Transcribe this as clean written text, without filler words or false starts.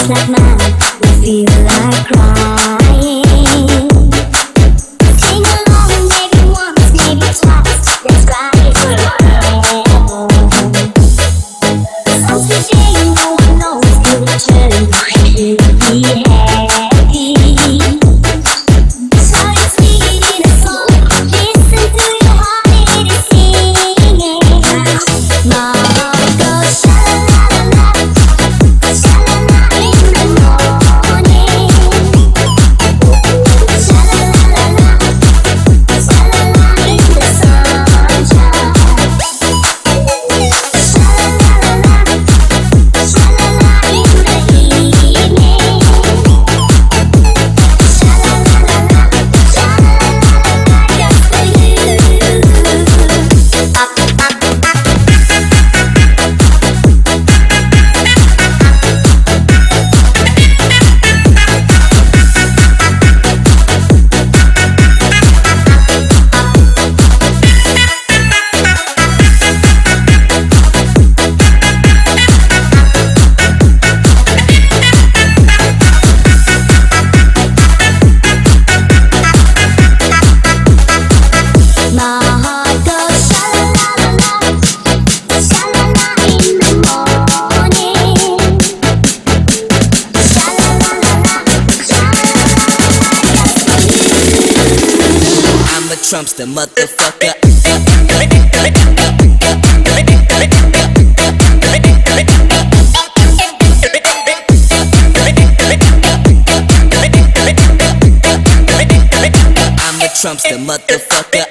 like mine, we feel like crying. Sing along, maybe once, maybe twice. That's right, some sweet day, no one knows till we turn. We'll be happy. So it's sweet in a song. Listen to your heart, it is singing. My heart goes sha-la-la-la-la, sha-la-la in the morning. Sha-la-la-la-la, sha-la-la in the sunshine. Sha-la-la-la-la, sha-la-la in the evening. Sha-la-la-la-la, sha-la-la-la-la, just for you. My heart goes sha-la-la-la-la, sha-la-la in the morning. Sha-la-la-la-la, sha-la-la-la-la, just for you. I'm a Trumpster motherfucker. I'm a Trumpster motherfucker.